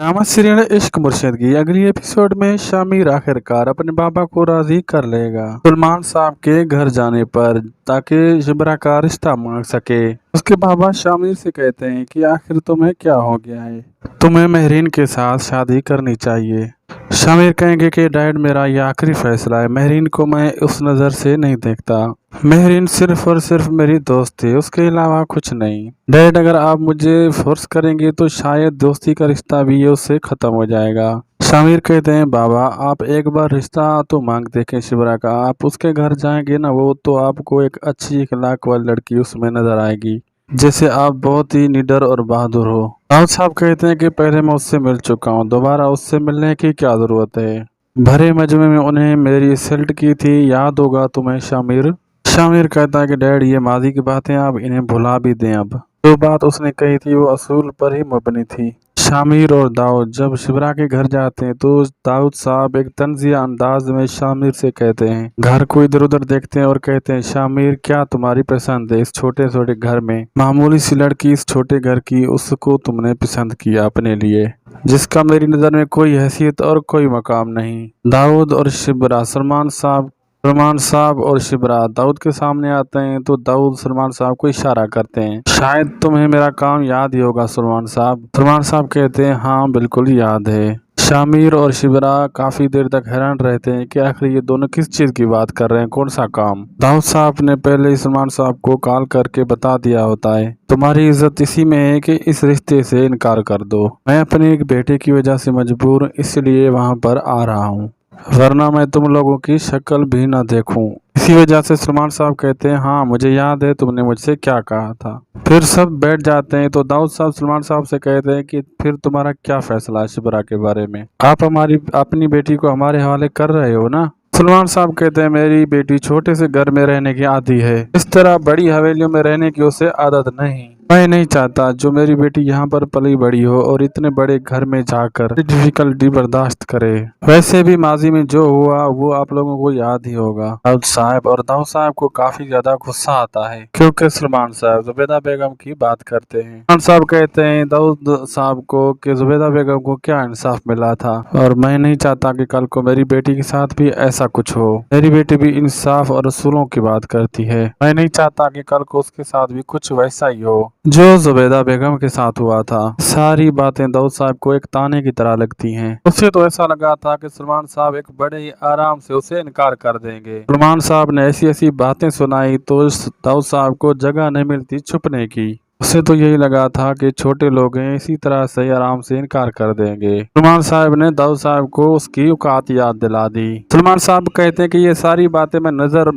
Drama serial इश्क मुर्शिद की अगली एपिसोड में शामिर आखिरकार अपने बाबा को राजी कर लेगा सलमान साहब के घर जाने पर, ताकि शिबरा का रिश्ता मांग सके। उसके बाबा शामिर से कहते हैं कि आखिर तुम्हें क्या हो गया है, तुम्हें महरीन के साथ शादी करनी चाहिए। शामिर कहेंगे कि डैड, मेरा ये आखिरी फैसला है, महरीन को मैं उस नज़र से नहीं देखता। महरीन सिर्फ और सिर्फ मेरी दोस्त थी, उसके अलावा कुछ नहीं। डैड, अगर आप मुझे फोर्स करेंगे तो शायद दोस्ती का रिश्ता भी उससे ख़त्म हो जाएगा। शामिर कहते हैं, बाबा आप एक बार रिश्ता तो मांग देखें शिबरा का। आप उसके घर जाएंगे ना, वो तो आपको एक अच्छी अखलाक वाली लड़की उसमें नजर आएगी, जैसे आप बहुत ही निडर और बहादुर हो। राउत साहब कहते हैं कि पहले मैं उससे मिल चुका हूँ, दोबारा उससे मिलने की क्या ज़रूरत है। भरे मजमे में उन्हें मेरी इंसल्ट की थी, याद होगा तुम्हें शामिर। शामिर कहता है कि डैड, ये माजी की बातें आप इन्हें भुला भी दें। अब जो बात उसने कही थी वो असूल पर ही मबनी थी। शामिर और दाऊद जब शिबरा के घर जाते हैं तो दाऊद साहब एक तंजिया अंदाज में शामिर से कहते हैं, घर को इधर उधर देखते हैं और कहते हैं, शामिर क्या तुम्हारी पसंद है इस छोटे छोटे घर में? मामूली सी लड़की इस छोटे घर की, उसको तुमने पसंद किया अपने लिए, जिसका मेरी नज़र में कोई हैसियत और कोई मकाम नहीं। दाऊद और शिबरा सलमान साहब और शिबरा दाऊद के सामने आते हैं तो दाऊद सलमान साहब को इशारा करते हैं, शायद तुम्हें मेरा काम याद ही होगा सलमान साहब। सलमान साहब कहते हैं, हाँ बिल्कुल याद है। शामिर और शिबरा काफी देर तक हैरान रहते हैं कि आखिर ये दोनों किस चीज की बात कर रहे हैं, कौन सा काम। दाऊद साहब ने पहले ही सलमान साहब को कॉल करके बता दिया होता है, तुम्हारी इज्जत इसी में है कि इस रिश्ते से इनकार कर दो। मैं अपने एक बेटे की वजह से मजबूर इसलिए वहाँ पर आ रहा हूँ, वरना मैं तुम लोगों की शक्ल भी ना देखूं। इसी वजह से सलमान साहब कहते हैं, हाँ मुझे याद है तुमने मुझसे क्या कहा था। फिर सब बैठ जाते हैं तो दाऊद साहब सलमान साहब से कहते हैं कि फिर तुम्हारा क्या फैसला है शिबरा के बारे में? आप अपनी बेटी को हमारे हवाले कर रहे हो ना? सलमान साहब कहते हैं, मेरी बेटी छोटे से घर में रहने की आदी है, इस तरह बड़ी हवेलियों में रहने की उसे आदत नहीं। मैं नहीं चाहता जो मेरी बेटी यहाँ पर पली बड़ी हो और इतने बड़े घर में जाकर डिफिकल्टी बर्दाश्त करे। वैसे भी माजी में जो हुआ वो आप लोगों को याद ही होगा। दाऊद साहब को काफी ज्यादा गुस्सा आता है क्योंकि सलमान साहब जुबैदा बेगम की बात करते हैं। सलमान साहब कहते हैं दाऊद साहब को कि जुबैदा बेगम को क्या इंसाफ मिला था, और मैं नहीं चाहता कि कल को मेरी बेटी के साथ भी ऐसा कुछ हो। मेरी बेटी भी इंसाफ और असूलों की बात करती है, मैं नहीं चाहता कि कल को उसके साथ भी कुछ वैसा ही हो जो जुबैदा बेगम के साथ हुआ था। सारी बातें दाऊद साहब को एक ताने की तरह लगती हैं। उसे तो ऐसा लगा था कि सलमान साहब एक बड़े ही आराम से उसे इनकार कर देंगे। सलमान साहब ने ऐसी ऐसी बातें सुनाई तो दाऊद साहब को जगह नहीं मिलती छुपने की। उसे तो यही लगा था कि छोटे लोग हैं, इसी तरह से आराम से इनकार कर देंगे। सलमान साहब ने दाऊद साहब को उसकी औकात याद दिला दी। सलमान साहब कहते हैं कि ये सारी बातें मैं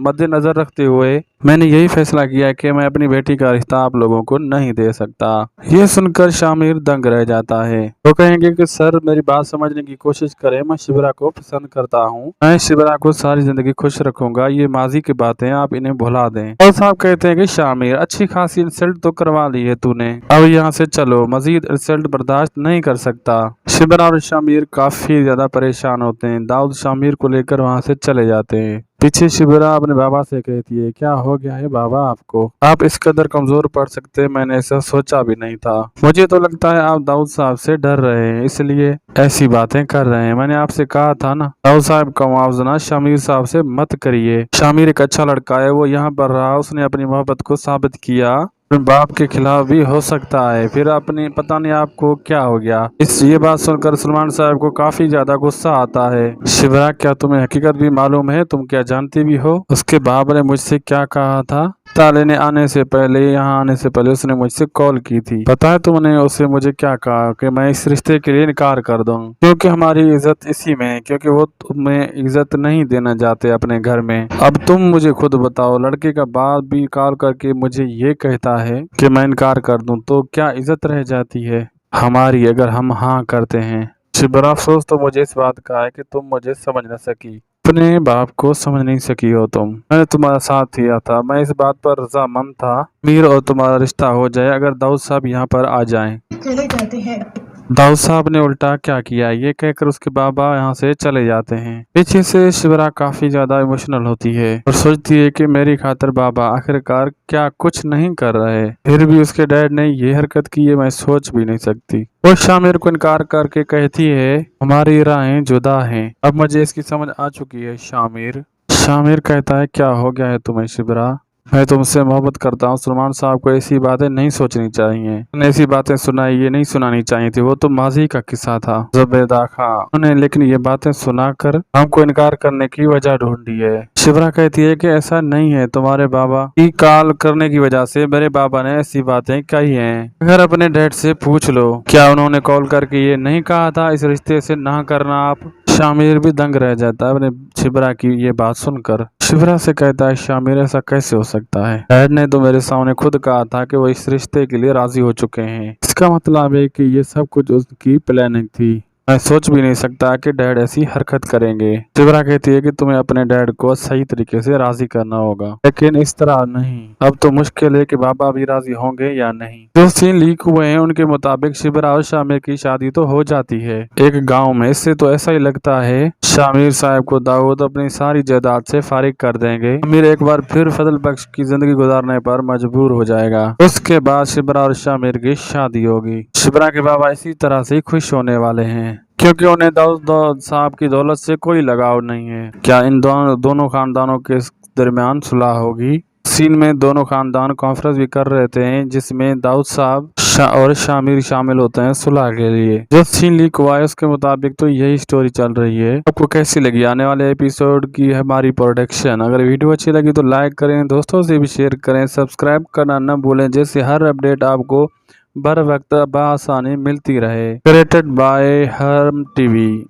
मद्देनजर रखते हुए मैंने यही फैसला किया कि मैं अपनी बेटी का रिश्ता आप लोगों को नहीं दे सकता। ये सुनकर शामिर दंग रह जाता है। वो कहेंगे कि सर मेरी बात समझने की कोशिश करें, मैं शिबरा को पसंद करता हूँ, मैं शिबरा को सारी जिंदगी खुश रखूंगा, ये माजी की बातें आप इन्हें भुला दें। और साहब कहते हैं कि शामिर, अच्छी खासी इंसल्ट तो करवा ली है तूने, अब यहाँ से चलो, मजीद इंसल्ट बर्दाश्त नहीं कर सकता। शिबरा और शामिर काफी ज्यादा परेशान होते हैं। दाऊद शामिर को लेकर वहाँ से चले जाते हैं। पीछे शिबरा अपने बाबा से कहती है, क्या हो गया है बाबा आपको, आप इस कदर कमजोर पड़ सकते, मैंने ऐसा सोचा भी नहीं था। मुझे तो लगता है आप दाऊद साहब से डर रहे हैं, इसलिए ऐसी बातें कर रहे हैं। मैंने आपसे कहा था ना, दाऊद साहब का मुआवजा शामिर साहब से मत करिए। शामिर एक अच्छा लड़का है, वो यहाँ पर रहा, उसने अपनी मोहब्बत को साबित किया, बाप के खिलाफ भी हो सकता है, फिर अपनी पता नहीं आपको क्या हो गया। ये बात सुनकर सलमान साहब को काफी ज्यादा गुस्सा आता है। शिवरा, क्या तुम्हें हकीकत भी मालूम है, तुम क्या जानती भी हो उसके बाप ने मुझसे क्या कहा था? ताले ने आने से पहले, यहाँ आने से पहले उसने मुझसे कॉल की थी। पता है तुमने उसे मुझे क्या कहा? कि मैं इस रिश्ते के लिए इनकार कर दूं, क्योंकि हमारी इज्जत इसी में है, क्योंकि वो तुम्हें इज्जत नहीं देना चाहते अपने घर में। अब तुम मुझे खुद बताओ, लड़के का बाप भी कॉल करके मुझे ये कहता है कि मैं इनकार कर दूं, तो क्या इज्जत रह जाती है हमारी अगर हम हाँ करते हैं? बड़ा अफसोस तो मुझे इस बात का है कि तुम मुझे समझ न सकी, अपने बाप को समझ नहीं सकी हो तुम। मैंने तुम्हारा साथ दिया था, मैं इस बात पर रजामंद था मीर और तुम्हारा रिश्ता हो जाए अगर दाऊद साहब यहाँ पर आ जाएं। चले जाते हैं। दाऊद साहब ने उल्टा क्या किया ये कहकर उसके बाबा यहाँ से चले जाते हैं। पीछे से शिवरा काफी ज्यादा इमोशनल होती है और सोचती है कि मेरी खातिर बाबा आखिरकार क्या कुछ नहीं कर रहे, फिर भी उसके डैड ने ये हरकत की है मैं सोच भी नहीं सकती। वो शामिर को इनकार करके कहती है हमारी राहें जुदा हैं। अब मुझे इसकी समझ आ चुकी है। शामिर कहता है क्या हो गया है तुम्हें शिबरा, मैं तुमसे मोहब्बत करता हूँ। सलमान साहब को ऐसी बातें नहीं सोचनी चाहिए, उन्हें ऐसी बातें सुनाई ये नहीं सुनानी चाहिए थी, वो तो माजी का किस्सा था। जुबैदा खां उन्हें लेकिन ये बातें सुनाकर हमको इनकार करने की वजह ढूंढी है। शिवरा कहती है कि ऐसा नहीं है, तुम्हारे बाबा की कॉल करने की वजह से मेरे बाबा ने ऐसी बातें कही हैं। अगर अपने डैड से पूछ लो क्या उन्होंने कॉल करके ये नहीं कहा था इस रिश्ते से ना करना आप। शामिर भी दंग रह जाता है अपने शिवरा की ये बात सुनकर। शिवरा से कहता है शामिर ऐसा कैसे हो सकता है, डैड ने तो मेरे सामने खुद कहा था कि वो इस रिश्ते के लिए राजी हो चुके हैं। इसका मतलब है कि ये सब कुछ उसकी प्लानिंग थी। मैं सोच भी नहीं सकता कि डैड ऐसी हरकत करेंगे। शिवरा कहती है कि तुम्हें अपने डैड को सही तरीके से राजी करना होगा, लेकिन इस तरह नहीं। अब तो मुश्किल है कि बाबा भी राजी होंगे या नहीं। जो सीन लीक हुए हैं उनके मुताबिक शिवरा और शामिर की शादी तो हो जाती है एक गाँव में। इससे तो ऐसा ही लगता है शामिर साहब को दाऊद अपनी सारी जायदाद से फारिग कर देंगे। शामिर एक बार फिर फजल बख्श की जिंदगी गुजारने पर मजबूर हो जाएगा। उसके बाद शिवरा और शामिर की शादी होगी। शिवरा के बाबा इसी तरह से खुश होने वाले हैं क्योंकि उन्हें दाऊद साहब की दौलत से कोई लगाव नहीं है। क्या इन दोनों खानदानों के दरमियान सुलह होगी। सीन में दोनों खानदान कॉन्फ्रेंस भी कर रहे थे जिसमें दाऊद साहब और शामिर शामिल होते हैं सुलह के लिए। जो सीन लीक हुआ है उसके मुताबिक तो यही स्टोरी चल रही है। आपको कैसी लगी आने वाले एपिसोड की हमारी प्रोडक्शन। अगर वीडियो अच्छी लगी तो लाइक करें, दोस्तों से भी शेयर करें, सब्सक्राइब करना न भूलें जैसे हर अपडेट आपको बर वक्त बआसानी मिलती रहे। क्रिएटेड बाय हर्म टीवी।